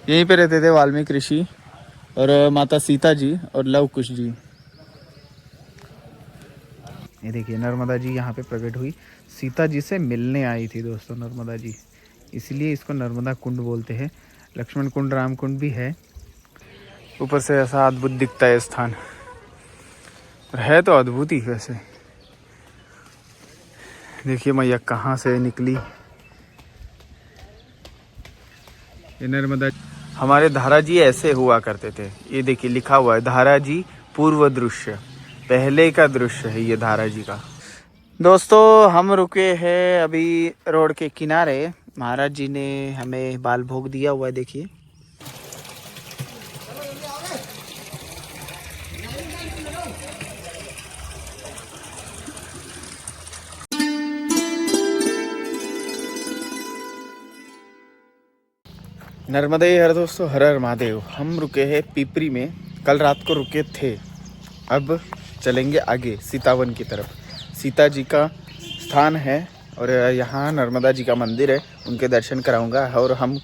यहीं पे रहते थे वाल्मीकि ऋषि और माता सीता जी और लव कुश जी। ये देखिए नर्मदा जी यहाँ पे प्रकट हुई, सीता जी से मिलने आई थी दोस्तों नर्मदा जी, इसलिए इसको नर्मदा कुंड बोलते हैं। लक्ष्मण कुंड, राम कुंड भी है। ऊपर से ऐसा अद्भुत दिखता है स्थान, और है तो अद्भुत ही वैसे। देखिए मैया कहाँ से निकली। ये नर्मदा, हमारे धारा जी ऐसे हुआ करते थे। ये देखिए लिखा हुआ है धारा जी पूर्व दृश्य, पहले का दृश्य है ये धारा जी का। दोस्तों हम रुके हैं अभी रोड के किनारे। महाराज जी ने हमें बाल भोग दिया हुआ है, देखिए। नर्मदे हर दोस्तों, हर हर महादेव। हम रुके हैं पिपरी में, कल रात को रुके थे। अब चलेंगे आगे सीतावन की तरफ। सीता जी का स्थान है और यहाँ नर्मदा जी का मंदिर है, उनके दर्शन कराऊंगा। और हम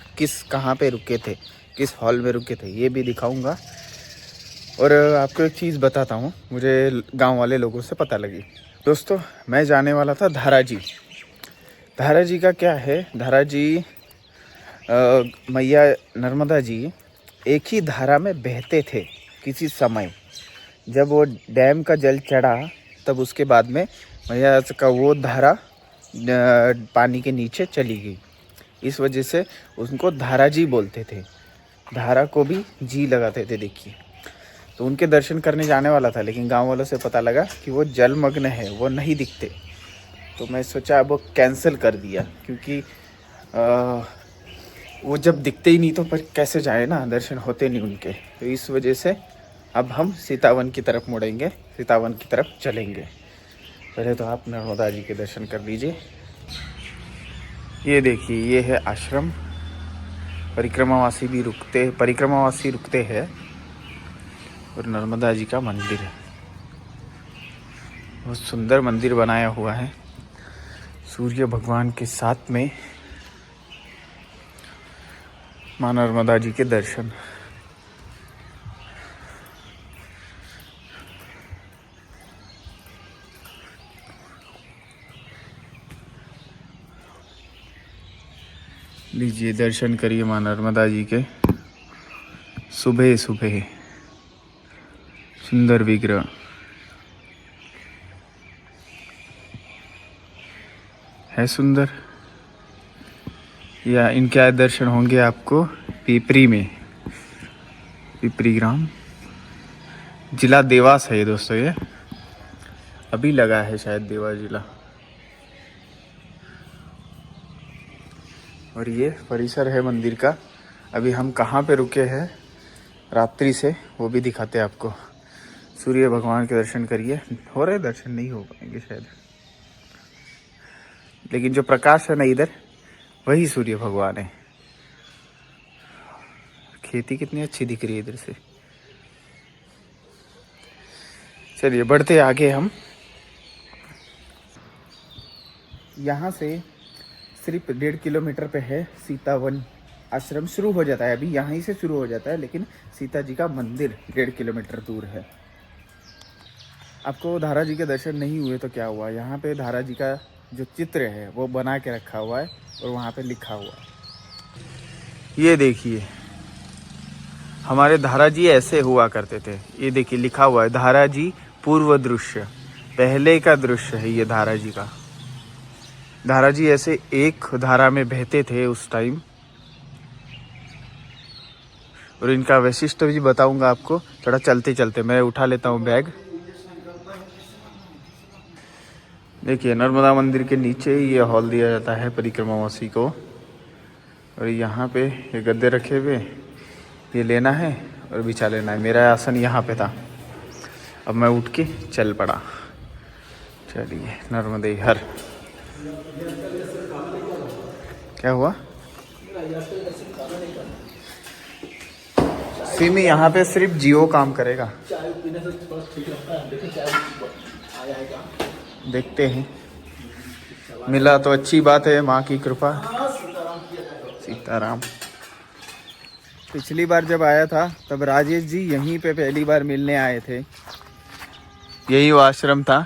कहाँ पे रुके थे, किस हॉल में रुके थे, ये भी दिखाऊंगा। और आपको एक चीज़ बताता हूँ, मुझे गांव वाले लोगों से पता लगी। दोस्तों मैं जाने वाला था धारा जी। धारा जी का क्या है, धारा जी मैया नर्मदा जी एक ही धारा में बहते थे किसी समय। जब वो डैम का जल चढ़ा तब उसके बाद में मैया का वो धारा पानी के नीचे चली गई। इस वजह से उनको धारा जी बोलते थे, धारा को भी जी लगाते थे। देखिए, तो उनके दर्शन करने जाने वाला था, लेकिन गांव वालों से पता लगा कि वो जलमग्न है, वो नहीं दिखते। तो मैं सोचा अब वो कैंसिल कर दिया, क्योंकि वो जब दिखते ही नहीं तो पर कैसे जाए ना, दर्शन होते नहीं उनके। तो इस वजह से अब हम सीतावन की तरफ मुड़ेंगे, सीतावन की तरफ चलेंगे। पहले तो आप नर्मदा जी के दर्शन कर लीजिए। ये देखिए, ये है आश्रम। परिक्रमावासी रुकते हैं। और नर्मदा जी का मंदिर है, बहुत सुंदर मंदिर बनाया हुआ है सूर्य भगवान के साथ में। माँ नर्मदा जी के दर्शन। लीजिए दर्शन करिए माँ नर्मदा जी के। सुबह सुबह सुंदर विग्रह। है सुंदर। या इनके दर्शन होंगे आपको पिपरी में, पिपरी ग्राम, जिला देवास है ये दोस्तों। ये अभी लगा है शायद देवास जिला। और ये परिसर है मंदिर का। अभी हम कहाँ पे रुके हैं रात्रि से, वो भी दिखाते हैं आपको। सूर्य भगवान के दर्शन करिए। हो रहे दर्शन, नहीं हो पाएंगे शायद, लेकिन जो प्रकाश है ना इधर, वही सूर्य भगवान है। खेती कितनी अच्छी दिख रही है इधर से। चलिए बढ़ते आगे हम। यहाँ से सिर्फ 1.5 किलोमीटर पे है सीतावन आश्रम। शुरू हो जाता है, अभी यहाँ ही से शुरू हो जाता है, लेकिन सीता जी का मंदिर 1.5 किलोमीटर दूर है। आपको धारा जी के दर्शन नहीं हुए तो क्या हुआ, यहाँ पे धारा जी का जो चित्र है वो बना के रखा हुआ है और वहाँ पे लिखा हुआ है। ये देखिए, हमारे धारा जी ऐसे हुआ करते थे। ये देखिए लिखा हुआ है धारा जी पूर्व दृश्य, पहले का दृश्य है ये धारा जी का। धारा जी ऐसे एक धारा में बहते थे उस टाइम। और इनका वैशिष्ट्य भी बताऊंगा आपको। थोड़ा चलते चलते मैं उठा लेता हूँ बैग। देखिए नर्मदा मंदिर के नीचे ही ये हॉल दिया जाता है परिक्रमावासी को। और यहाँ पे ये गद्दे रखे हुए, ये लेना है और बिछा लेना है। मेरा आसन यहाँ पे था, अब मैं उठ के चल पड़ा। चलिए नर्मदे हर। क्या हुआ? सिमी यहाँ पे सिर्फ जियो काम करेगा। देखते हैं, मिला तो अच्छी बात है, माँ की कृपा। सीताराम। पिछली बार जब आया था तब राजेश जी यहीं पे पहली बार मिलने आए थे। यही वो आश्रम था,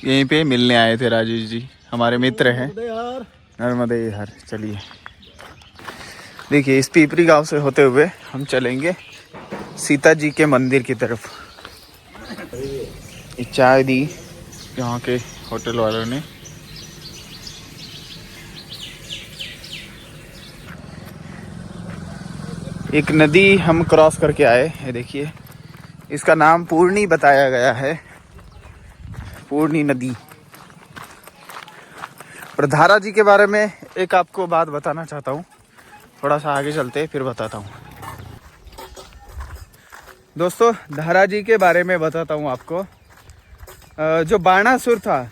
यहीं पे मिलने आए थे राजेश जी, हमारे मित्र हैं। नर्मदे हर। चलिए देखिए, इस पीपरी गांव से होते हुए हम चलेंगे सीता जी के मंदिर की तरफ। ये चाय दी यहाँ के होटल वालों ने। एक नदी हम क्रॉस करके आए, ये देखिए, इसका नाम पूर्णी बताया गया है, पूर्णी नदी। और धारा जी के बारे में एक आपको बात बताना चाहता हूँ, थोड़ा सा आगे चलते फिर बताता हूँ। दोस्तों, धारा जी के बारे में बताता हूँ आपको। जो बाणासुर था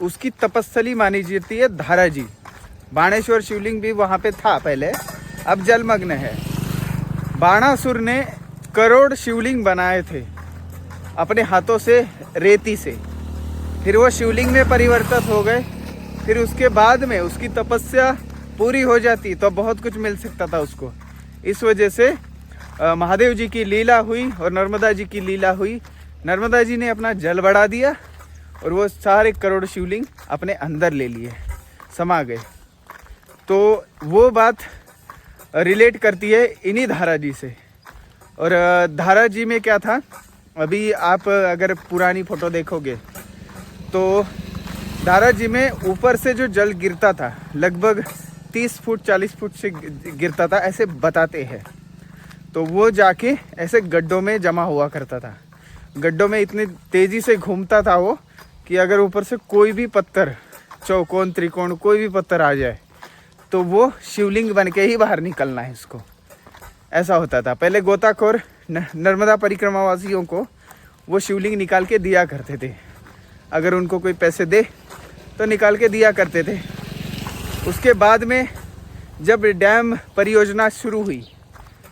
उसकी तपस्थली मानी जाती है धारा जी। बाणेश्वर शिवलिंग भी वहाँ पे था पहले, अब जलमग्न है। बाणासुर ने करोड़ शिवलिंग बनाए थे अपने हाथों से, रेती से। फिर वो शिवलिंग में परिवर्तित हो गए। फिर उसके बाद में उसकी तपस्या पूरी हो जाती तो बहुत कुछ मिल सकता था उसको। इस वजह से महादेव जी की लीला हुई और नर्मदा जी की लीला हुई। नर्मदा जी ने अपना जल बढ़ा दिया और वो सारे करोड़ शिवलिंग अपने अंदर ले लिए, समा गए। तो वो बात रिलेट करती है इन्हीं धारा जी से। और धारा जी में क्या था, अभी आप अगर पुरानी फोटो देखोगे तो धारा जी में ऊपर से जो जल गिरता था लगभग 30 फुट 40 फुट से गिरता था, ऐसे बताते हैं। तो वो जाके ऐसे गड्ढों में जमा हुआ करता था। गड्ढों में इतनी तेज़ी से घूमता था वो कि अगर ऊपर से कोई भी पत्थर, चौकोन त्रिकोण कोई भी पत्थर आ जाए तो वो शिवलिंग बन के ही बाहर निकलना है इसको। ऐसा होता था पहले। गोताखोर नर्मदा परिक्रमा वासियों को वो शिवलिंग निकाल के दिया करते थे। अगर उनको कोई पैसे दे तो निकाल के दिया करते थे। उसके बाद में जब डैम परियोजना शुरू हुई,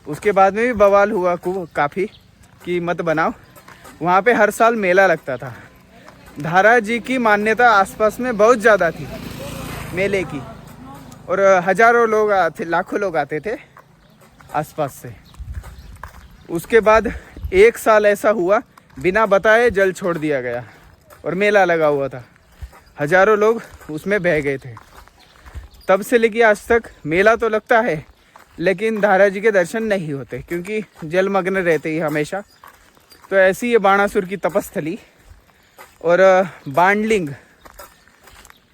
उसके बाद में भी बवाल हुआ काफ़ी कि मत बनाओ। वहाँ पे हर साल मेला लगता था। धारा जी की मान्यता आसपास में बहुत ज़्यादा थी मेले की, और हजारों लोग आते, लाखों लोग आते थे आसपास से। उसके बाद एक साल ऐसा हुआ बिना बताए जल छोड़ दिया गया और मेला लगा हुआ था। हजारों लोग उसमें बह गए थे। तब से लेके आज तक मेला तो लगता है लेकिन धारा जी के दर्शन नहीं होते क्योंकि जलमग्न रहते ही हमेशा। तो ऐसी ये बाणासुर की तपस्थली और बाणलिंग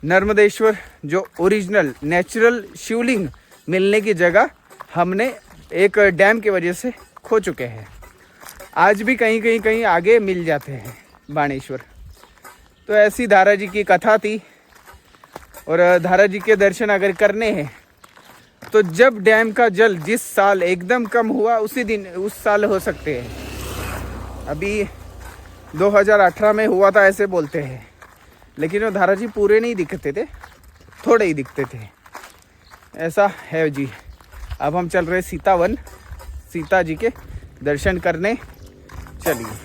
नर्मदेश्वर जो ओरिजिनल नेचुरल शिवलिंग मिलने की जगह हमने एक डैम की वजह से खो चुके हैं। आज भी कहीं आगे मिल जाते हैं बाणेश्वर। तो ऐसी धारा जी की कथा थी। और धारा जी के दर्शन अगर करने हैं तो जब डैम का जल जिस साल एकदम कम हुआ उसी दिन उस साल हो सकते हैं। अभी 2018 में हुआ था ऐसे बोलते हैं, लेकिन वो धारा जी पूरे नहीं दिखते थे, थोड़े ही दिखते थे। ऐसा है जी। अब हम चल रहे सीतावन, सीता जी के दर्शन करने। चलिए,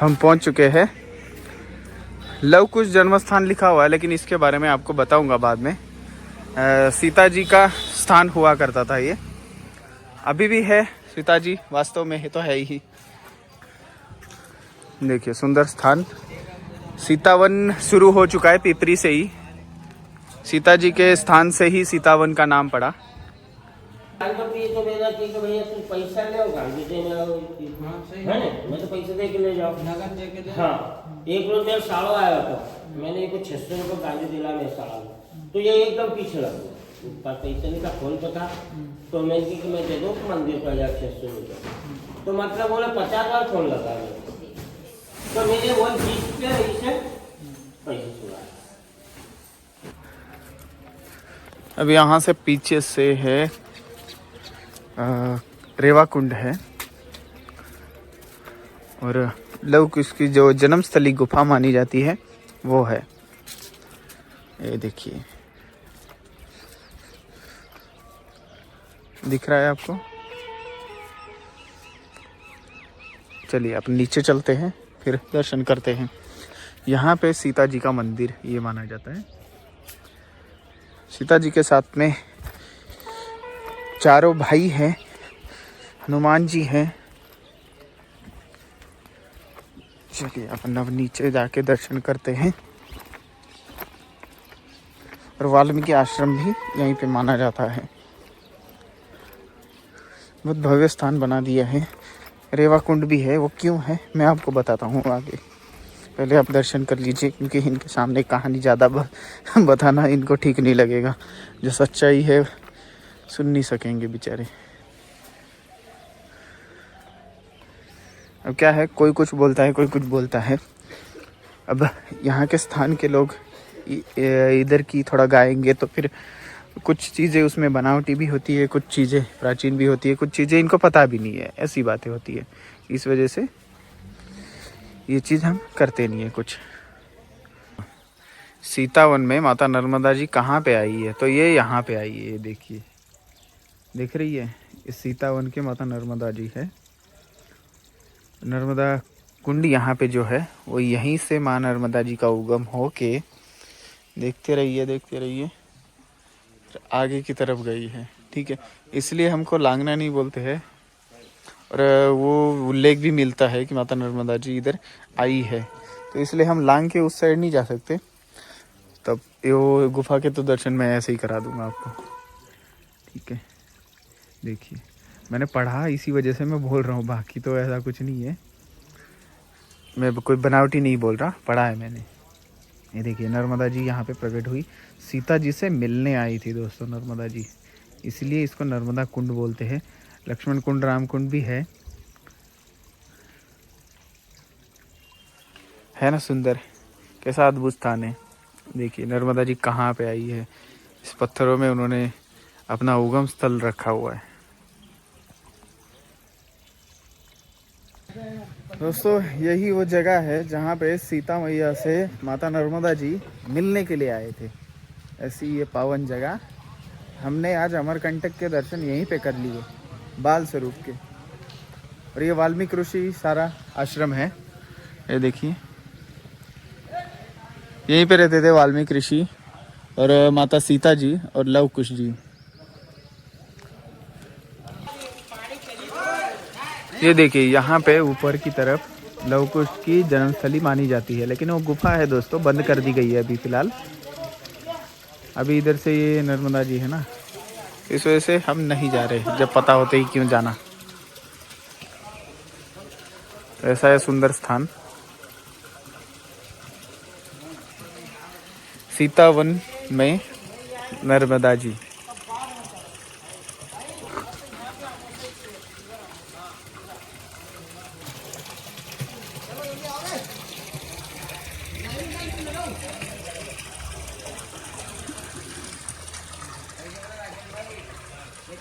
हम पहुंच चुके हैं। लव कुश जन्म स्थान लिखा हुआ है लेकिन इसके बारे में आपको बताऊंगा बाद में। सीता जी का स्थान हुआ करता था ये, अभी भी है। सीता जी वास्तव में है तो है ही। देखिए सुंदर स्थान। सीतावन शुरू हो चुका है पिपरी से ही। सीता जी के स्थान से ही सीतावन का नाम पड़ा। तो मेरा ठीक है भैया, तू पैसा ले गांधी दे मेरा है ना, मैं तो पैसे दे के ले जाऊँ, नगद दे के दे। हाँ, एक रोज मेरा साड़ो आया था, मैंने इनको 600 रुपये गांधी दिला मेरे साड़ा में। तो ये एकदम पीछे लग गया, पैसे का फोन पे था। तो मैं कि मैं दे दूँ मंदिर पर 1600 रुपये। तो मतलब बोले 50 बार फोन लगा मेरे। तो मेरे वो 20 रुपये से पैसे छुड़ा। अब यहाँ से पीछे से है रेवा कुंड है, और लव कुश की जो जन्मस्थली गुफा मानी जाती है वो है। ये देखिए, दिख रहा है आपको? चलिए अब नीचे चलते हैं, फिर दर्शन करते हैं। यहाँ पे सीता जी का मंदिर ये माना जाता है। सीता जी के साथ में चारों भाई हैं हनुमान जी हैं। चलिए अपन अब नीचे जाके दर्शन करते हैं। और वाल्मीकि आश्रम भी यहीं पे माना जाता है। बहुत भव्य स्थान बना दिया है। रेवा कुंड भी है, वो क्यों है मैं आपको बताता हूँ आगे। पहले आप दर्शन कर लीजिए, क्योंकि इनके सामने कहानी ज़्यादा बताना इनको ठीक नहीं लगेगा। जो सच्चाई है सुन नहीं सकेंगे बेचारे। अब क्या है, कोई कुछ बोलता है, कोई कुछ बोलता है। अब यहाँ के स्थान के लोग इधर की थोड़ा गाएंगे तो फिर कुछ चीज़ें उसमें बनावटी भी होती है, कुछ चीज़ें प्राचीन भी होती है, कुछ चीज़ें इनको पता भी नहीं है, ऐसी बातें होती है। इस वजह से ये चीज़ हम करते नहीं है कुछ। सीतावन में माता नर्मदा जी कहाँ पे आई है, तो ये यहाँ पे आई है। ये देखिए, दिख रही है, इस सीतावन के माता नर्मदा जी है। नर्मदा कुंड यहाँ पे जो है वो यहीं से माँ नर्मदा जी का उगम हो के, देखते रहिए आगे की तरफ गई है। ठीक है, इसलिए हमको लांगना नहीं बोलते हैं। और वो उल्लेख भी मिलता है कि माता नर्मदा जी इधर आई है, तो इसलिए हम लांग के उस साइड नहीं जा सकते। तब वो गुफा के तो दर्शन मैं ऐसे ही करा दूंगा आपको। ठीक है, देखिए मैंने पढ़ा, इसी वजह से मैं बोल रहा हूँ, बाकी तो ऐसा कुछ नहीं है। मैं कोई बनावटी नहीं बोल रहा, पढ़ा है मैंने। ये देखिए, नर्मदा जी यहाँ पे प्रकट हुई, सीता जी से मिलने आई थी दोस्तों नर्मदा जी, इसलिए इसको नर्मदा कुंड बोलते हैं। लक्ष्मण कुंड, राम कुंड भी है ना सुंदर, कैसा अद्भुत स्थान है। देखिए नर्मदा जी कहाँ पे आई है, इस पत्थरों में उन्होंने अपना उगम स्थल रखा हुआ है। दोस्तों यही वो जगह है जहाँ पे सीता मैया से माता नर्मदा जी मिलने के लिए आए थे। ऐसी ये पावन जगह, हमने आज अमरकंटक के दर्शन यहीं पे कर लिए, बाल स्वरूप के। और ये वाल्मीकि ऋषि सारा आश्रम है, ये देखिए, यहीं पे रहते थे वाल्मीकि ऋषि और माता सीता जी और लव कुश जी। ये देखिए, यहाँ पे ऊपर की तरफ लव कुश की जन्मस्थली मानी जाती है, लेकिन वो गुफा है दोस्तों, बंद कर दी गई है अभी फिलहाल। अभी इधर से ये नर्मदा जी है ना, इस वजह से हम नहीं जा रहे, जब पता होते ही क्यों जाना। ऐसा है सुंदर स्थान सीतावन में नर्मदा जी।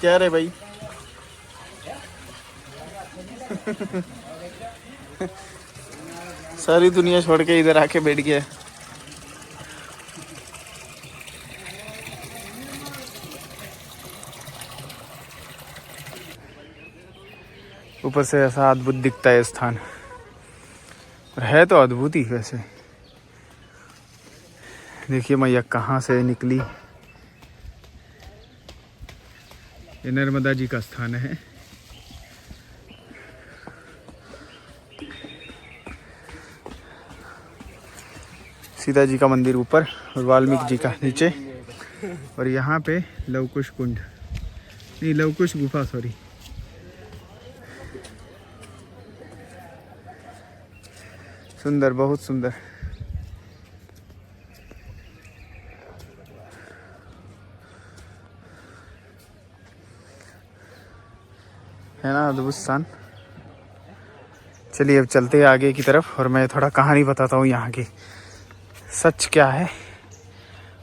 क्या रे भाई सारी दुनिया छोड़ के इधर आके बैठ गया। ऊपर से ऐसा अद्भुत दिखता है स्थान, और है तो अद्भुत ही वैसे। देखिए मैया कहाँ से निकली, ये नर्मदा जी का स्थान है। सीता जी का मंदिर ऊपर और वाल्मीकि जी का नीचे, और यहाँ पे लवकुश कुंड, नहीं लवकुश गुफा, सॉरी। सुंदर, बहुत सुंदर। है ना अद्भुत स्थान। चलिए अब चलते हैं आगे की तरफ, और मैं थोड़ा कहानी बताता हूँ यहाँ की, सच क्या है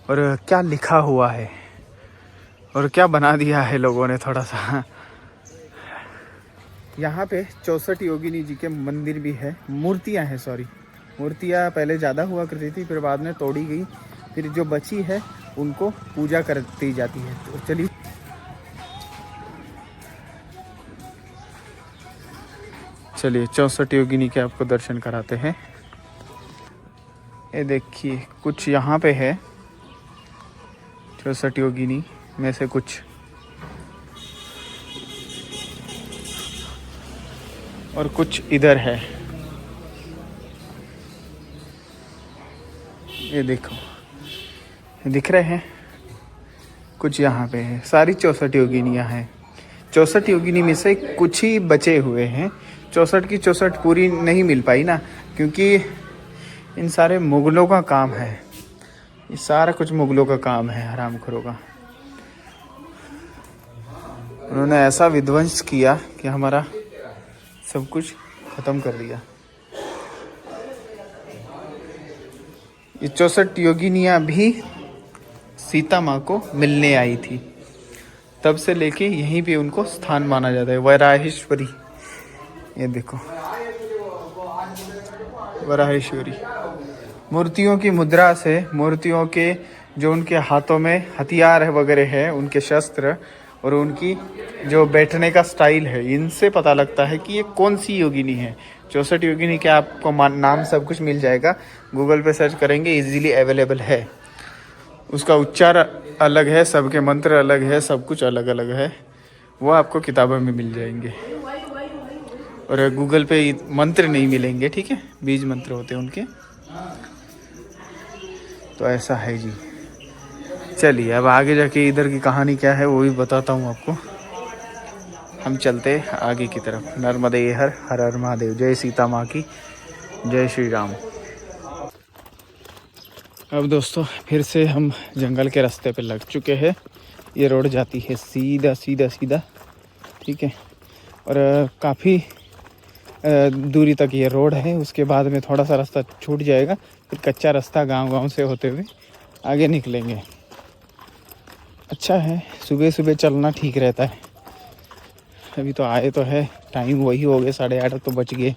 और क्या लिखा हुआ है और क्या बना दिया है लोगों ने थोड़ा सा। यहाँ पे 64 योगिनी जी के मंदिर भी है, मूर्तियाँ हैं, सॉरी मूर्तियाँ पहले ज़्यादा हुआ करती थी, फिर बाद में तोड़ी गई, फिर जो बची है उनको पूजा करती जाती है। तो चलिए चलिए 64 योगिनी के आपको दर्शन कराते हैं। ये देखिए कुछ यहाँ पे है 64 योगिनी में से कुछ। और कुछ इधर है। ये देखो, दिख रहे हैं कुछ यहाँ पे है। सारी 64 योगिनियाँ हैं। 64 योगिनी में से कुछ ही बचे हुए हैं। 64 की 64 पूरी नहीं मिल पाई ना, क्योंकि इन सारे मुगलों का काम है। ये सारा कुछ मुगलों का काम है, हरामखोरों का। उन्होंने ऐसा विध्वंस किया कि हमारा सब कुछ ख़त्म कर दिया। ये 64 योगिनियाँ भी सीता माँ को मिलने आई थी, तब से लेके यहीं पे उनको स्थान माना जाता है। वराहेश्वरी, ये देखो वराहेश्वरी। मूर्तियों की मुद्रा से, मूर्तियों के जो उनके हाथों में हथियार वगैरह है, उनके शस्त्र और उनकी जो बैठने का स्टाइल है, इनसे पता लगता है कि ये कौन सी योगिनी है। 64 योगिनी के आपको नाम सब कुछ मिल जाएगा, गूगल पे सर्च करेंगे, इजीली अवेलेबल है। उसका उच्चार अलग है, सबके मंत्र अलग है, सब कुछ अलग अलग है। वो आपको किताबों में मिल जाएंगे और गूगल पे मंत्र नहीं मिलेंगे, ठीक है, बीज मंत्र होते हैं उनके। तो ऐसा है जी। चलिए अब आगे जाके इधर की कहानी क्या है वो भी बताता हूँ आपको। हम चलते आगे की तरफ। नर्मदे हर हर हर महादेव। जय सीता माँ की, जय श्री राम। अब दोस्तों फिर से हम जंगल के रास्ते पे लग चुके हैं। ये रोड जाती है सीधा सीधा सीधा, ठीक है, और काफ़ी दूरी तक ये रोड है। उसके बाद में थोड़ा सा रास्ता छूट जाएगा, फिर कच्चा रास्ता गांव से होते हुए आगे निकलेंगे। अच्छा है, सुबह सुबह चलना ठीक रहता है। अभी तो आए तो है, टाइम वही हो गए 8:30 तो बच गए।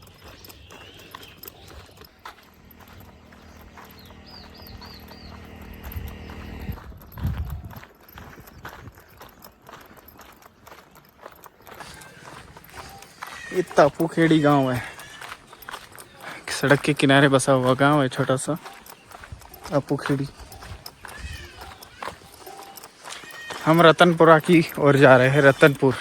ये तापूखेड़ी गांव है, सड़क के किनारे बसा हुआ गांव है, छोटा सा तापूखेड़ी। हम रतनपुरा की ओर जा रहे हैं, रतनपुर।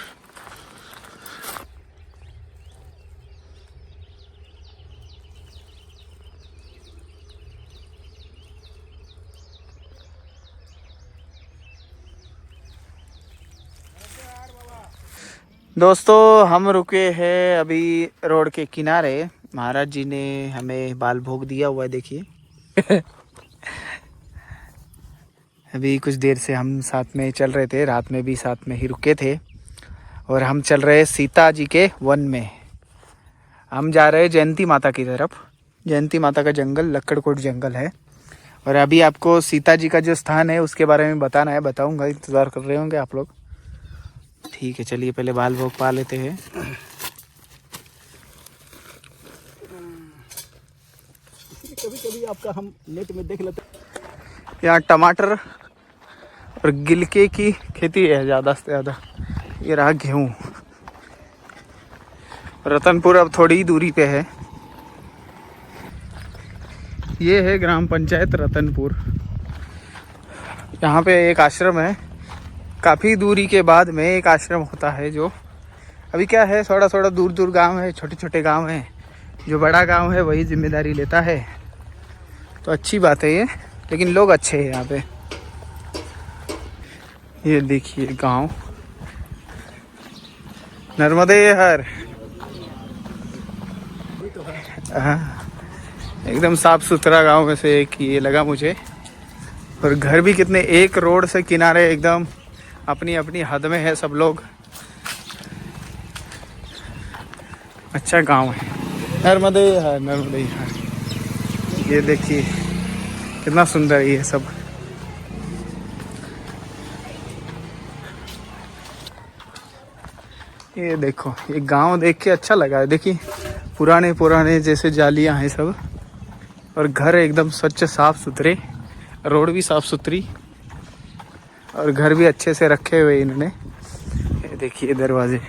दोस्तों हम रुके हैं अभी रोड के किनारे। महाराज जी ने हमें बाल भोग दिया हुआ है, देखिए। अभी कुछ देर से हम साथ में चल रहे थे, रात में भी साथ में ही रुके थे, और हम चल रहे सीता जी के वन में। हम जा रहे हैं जयंती माता की तरफ। जयंती माता का जंगल लक्कड़कोट जंगल है, और अभी आपको सीता जी का जो स्थान है उसके बारे में बताना है, बताऊंगा। इंतज़ार कर रहे होंगे आप लोग, ठीक है। चलिए पहले बाल भोग पा लेते हैं। कभी कभी आपका हम नेट में देख लेते। यहाँ टमाटर और गिलके की खेती है ज़्यादा से ज़्यादा। ये रहा गेहूँ। रतनपुर अब थोड़ी ही दूरी पे है। ये है ग्राम पंचायत रतनपुर। यहाँ पे एक आश्रम है, काफ़ी दूरी के बाद में एक आश्रम होता है। जो अभी क्या है, थोड़ा थोड़ा दूर दूर गांव है, छोटे छोटे गांव हैं। जो बड़ा गांव है वही जिम्मेदारी लेता है, तो अच्छी बात है ये। लेकिन लोग अच्छे हैं यहाँ पे। ये देखिए गांव नर्मदे हर। एकदम साफ सुथरा गांव में से एक ये लगा मुझे। और घर भी कितने, एक रोड से किनारे एकदम अपनी अपनी हद में है सब लोग। अच्छा गांव है। नर्मदे हर, नर्मदे हर। ये देखिए कितना सुंदर है ये सब। ये देखो, ये गांव देख के अच्छा लगा है। देखिए पुराने पुराने जैसे जालियां हैं सब, और घर एकदम स्वच्छ साफ सुथरे, रोड भी साफ सुथरी, और घर भी अच्छे से रखे हुए इन्होंने। ये देखिए दरवाजे,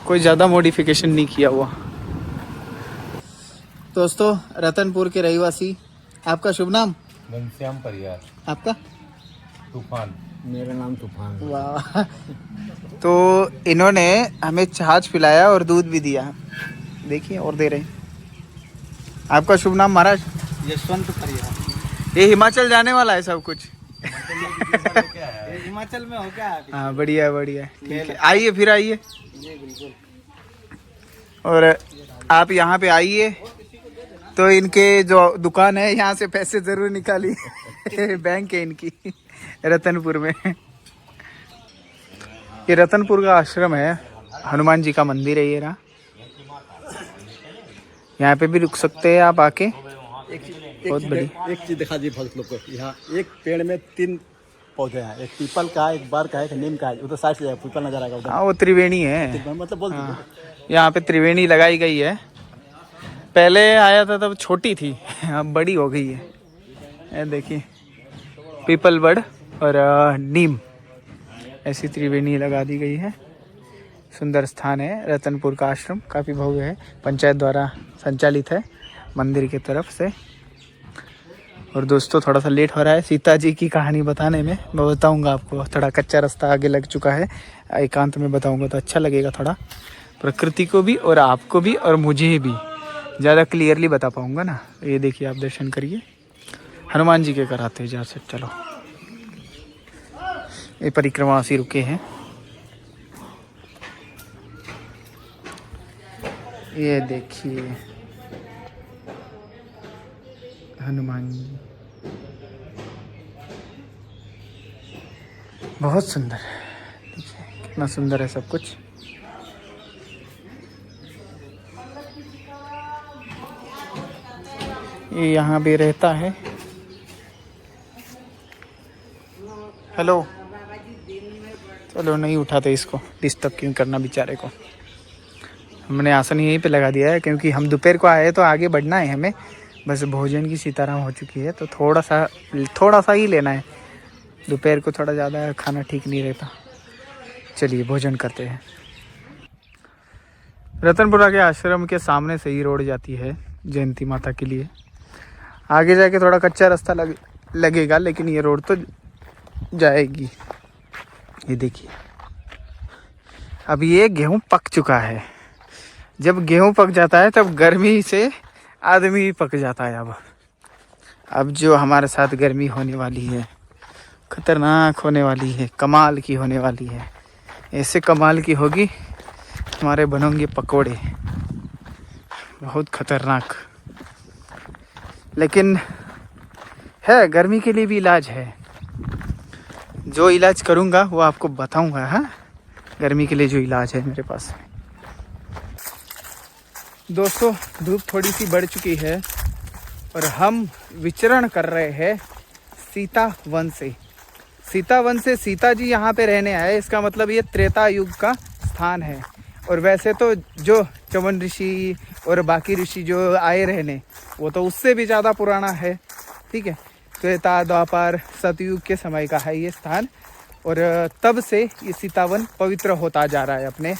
कोई ज़्यादा मॉडिफिकेशन नहीं किया हुआ। दोस्तों रतनपुर के रहवासी, आपका शुभ नाम? घनश्याम परियार। आपका? तूफान। मेरा नाम तूफान। वाह। तो इन्होंने हमें छाछ पिलाया और दूध भी दिया, देखिए, और दे रहे हैं। आपका शुभ नाम महाराज? यशवंत परिया। ये हिमाचल जाने वाला है सब कुछ। हिमाचल में हो क्या? हाँ बढ़िया बढ़िया, ठीक है, आइए फिर आइए। बिल्कुल। और आप यहाँ पे आइए तो इनके जो दुकान है यहाँ से पैसे जरूर निकालिए। बैंक है इनकी रतनपुर में। ये रतनपुर का आश्रम है, हनुमान जी का मंदिर है ये रहा। यहाँ पे भी रुक सकते हैं आप आके, बहुत बढ़िया। एक चीज दिखा दी भक्त लोग को, यहाँ एक पेड़ में 3 पौधे हैं, एक पीपल का है, एक बार का है, एक नीम का है। उधर साइड से पीपल नजर आएगा उधर। हाँ वो त्रिवेणी है, मतलब बोल हाँ, यहाँ पे त्रिवेणी लगाई गई है। पहले आया था तब छोटी थी, अब बड़ी हो गई है। ये देखिए, पीपल बड़ और नीम, ऐसी त्रिवेणी लगा दी गई है। सुंदर स्थान है रतनपुर का आश्रम, काफ़ी भव्य है, पंचायत द्वारा संचालित है मंदिर की तरफ से। और दोस्तों थोड़ा सा लेट हो रहा है सीता जी की कहानी बताने में, मैं बताऊंगा आपको, थोड़ा कच्चा रास्ता आगे लग चुका है, एकांत में बताऊंगा तो अच्छा लगेगा, थोड़ा प्रकृति को भी और आपको भी और मुझे भी ज़्यादा क्लियरली बता पाऊंगा ना। ये देखिए आप दर्शन करिए, हनुमान जी के कराते जा से। चलो ये परिक्रमावासी रुके हैं, ये देखिए हनुमान जी, बहुत सुंदर है, देखिए कितना सुंदर है सब कुछ। ये यहाँ भी रहता है। हेलो, चलो नहीं उठाते इसको, डिस्टर्ब क्यों करना बेचारे को। हमने आसन यहीं पे लगा दिया है क्योंकि हम दोपहर को आए तो आगे बढ़ना है हमें, बस भोजन की सीताराम हो चुकी है तो थोड़ा सा ही लेना है, दोपहर को थोड़ा ज़्यादा खाना ठीक नहीं रहता। चलिए भोजन करते हैं। रतनपुरा के आश्रम के सामने से ही रोड जाती है जयंती माता के लिए। आगे जाके थोड़ा कच्चा रास्ता लगेगा, लेकिन ये रोड तो जाएगी। ये देखिए, अब ये गेहूं पक चुका है। जब गेहूं पक जाता है तब गर्मी से आदमी पक जाता है। अब जो हमारे साथ गर्मी होने वाली है, खतरनाक होने वाली है, कमाल की होने वाली है। ऐसे कमाल की होगी, हमारे बनोगे पकोड़े, बहुत खतरनाक। लेकिन है, गर्मी के लिए भी इलाज है, जो इलाज करूँगा वो आपको बताऊँगा। हाँ, गर्मी के लिए जो इलाज है मेरे पास। दोस्तों धूप थोड़ी सी बढ़ चुकी है और हम विचरण कर रहे हैं सीता वन से। सीता वन से सीता जी यहाँ पे रहने आए, इसका मतलब ये त्रेता युग का स्थान है। और वैसे तो जो चवन ऋषि और बाकी ऋषि जो आए रहने, वो तो उससे भी ज़्यादा पुराना है, ठीक है। त्रेता द्वापर सतयुग के समय का है ये स्थान, और तब से ये सीतावन पवित्र होता जा रहा है। अपने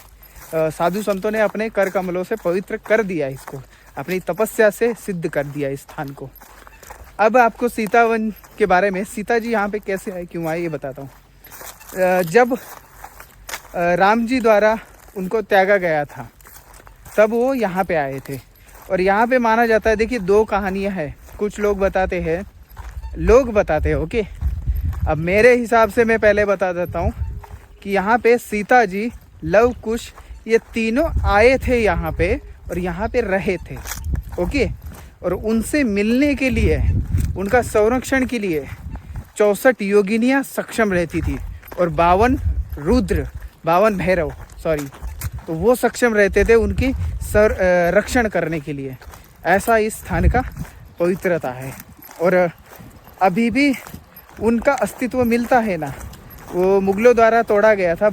साधु संतों ने अपने कर कमलों से पवित्र कर दिया इसको, अपनी तपस्या से सिद्ध कर दिया इस स्थान को। अब आपको सीतावन के बारे में, सीता जी यहाँ पे कैसे आए, क्यों आए, ये बताता हूँ। जब राम जी द्वारा उनको त्यागा गया था तब वो यहाँ पे आए थे। और यहाँ पे माना जाता है, देखिए 2 कहानियाँ हैं, कुछ लोग बताते हैं, ओके। अब मेरे हिसाब से मैं पहले बता देता हूँ कि यहाँ पे सीता जी, लव कुश, ये तीनों आए थे यहाँ पे और यहाँ पे रहे थे, ओके। और उनसे मिलने के लिए, उनका संरक्षण के लिए 64 योगिनियाँ सक्षम रहती थी और 52 भैरव, तो वो सक्षम रहते थे उनकी रक्षण करने के लिए। ऐसा इस स्थान का पवित्रता है। और अभी भी उनका अस्तित्व मिलता है ना, वो मुगलों द्वारा तोड़ा गया था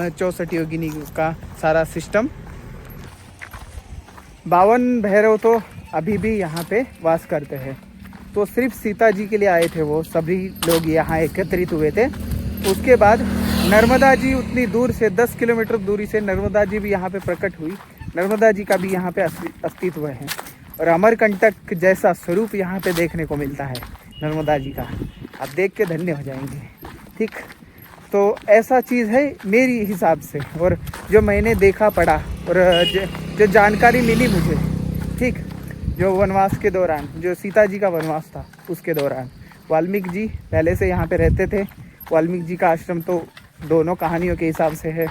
64 योगिनी का सारा सिस्टम। 52 भैरव तो अभी भी यहाँ पे वास करते हैं। तो सिर्फ सीता जी के लिए आए थे वो सभी लोग, यहाँ एकत्रित हुए थे। उसके बाद नर्मदा जी, उतनी दूर से 10 किलोमीटर दूरी से नर्मदा जी भी यहाँ पे प्रकट हुई। नर्मदा जी का भी यहाँ पे अस्तित्व है और अमरकंटक जैसा स्वरूप यहाँ पे देखने को मिलता है नर्मदा जी का। आप देख के धन्य हो जाएंगे, ठीक। तो ऐसा चीज़ है मेरी हिसाब से, और जो मैंने देखा पढ़ा और जो जानकारी मिली मुझे, ठीक, जो वनवास के दौरान, जो सीता जी का वनवास था उसके दौरान, वाल्मीकि जी पहले से यहाँ पे रहते थे। वाल्मीकि जी का आश्रम तो दोनों कहानियों के हिसाब से है।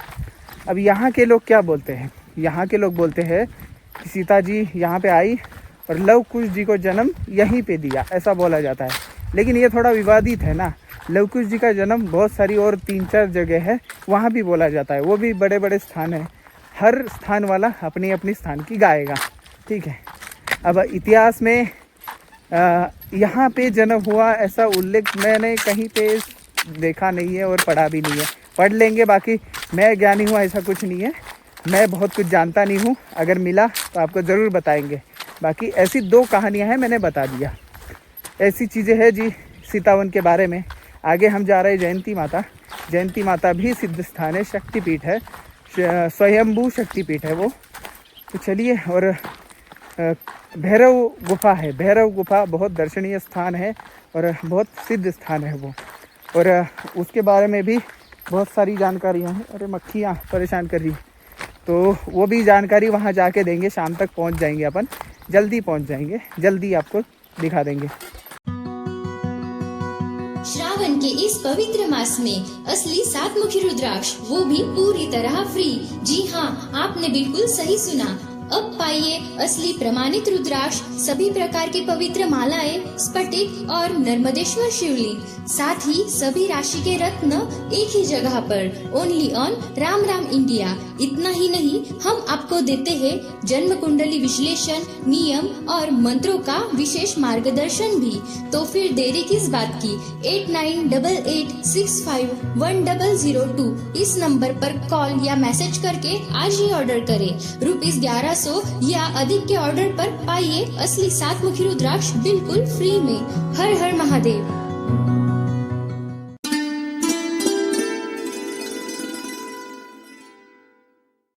अब यहाँ के लोग क्या बोलते हैं, यहाँ के लोग बोलते हैं कि सीता जी यहाँ पे आई और लव कुश जी को जन्म यहीं पे दिया, ऐसा बोला जाता है। लेकिन ये थोड़ा विवादित है ना, लव कुश जी का जन्म बहुत सारी और 3-4 जगह है, वहाँ भी बोला जाता है, वो भी बड़े बड़े स्थान है। हर स्थान वाला अपनी अपनी स्थान की गाएगा, ठीक है। अब इतिहास में यहाँ पे जन्म हुआ ऐसा उल्लेख मैंने कहीं पे देखा नहीं है और पढ़ा भी नहीं है। पढ़ लेंगे, बाकी मैं ज्ञानी हूँ ऐसा कुछ नहीं है, मैं बहुत कुछ जानता नहीं हूँ, अगर मिला तो आपको ज़रूर बताएंगे। बाकी ऐसी 2 कहानियाँ हैं, मैंने बता दिया। ऐसी चीज़ें हैं जी सीतावन के बारे में। आगे हम जा रहे हैं जयंती माता। जयंती माता भी सिद्ध स्थान है, शक्तिपीठ है, स्वयंभू शक्तिपीठ है वो। तो चलिए, और भैरव गुफा है, भैरव गुफा बहुत दर्शनीय स्थान है और बहुत सिद्ध स्थान है वो, और उसके बारे में भी बहुत सारी जानकारियाँ हैं। अरे मक्खियाँ परेशान कर रही, तो वो भी जानकारी वहाँ जाके देंगे। शाम तक पहुँच जाएंगे अपन, जल्दी पहुँच जाएंगे, जल्दी आपको दिखा देंगे। श्रावण के इस पवित्र मास में असली 7 मुखी रुद्राक्ष, वो भी पूरी तरह फ्री। जी हाँ, आपने बिल्कुल सही सुना। अब पाइए असली प्रमाणित रुद्राक्ष, सभी प्रकार के पवित्र मालाएं, स्फटिक और नर्मदेश्वर शिवलिंग, साथ ही सभी राशि के रत्न एक ही जगह पर, only on Ram Ram India. इतना ही नहीं, हम आपको देते हैं जन्म कुंडली विश्लेषण, नियम और मंत्रों का विशेष मार्गदर्शन भी। तो फिर देरी किस बात की, 8988651002 इस नंबर पर कॉल या मैसेज करके आज ही ऑर्डर करें। ₹1100 या अधिक के ऑर्डर पर पाइए असली 7 मुखी रुद्राक्ष बिल्कुल फ्री में। हर हर महादेव।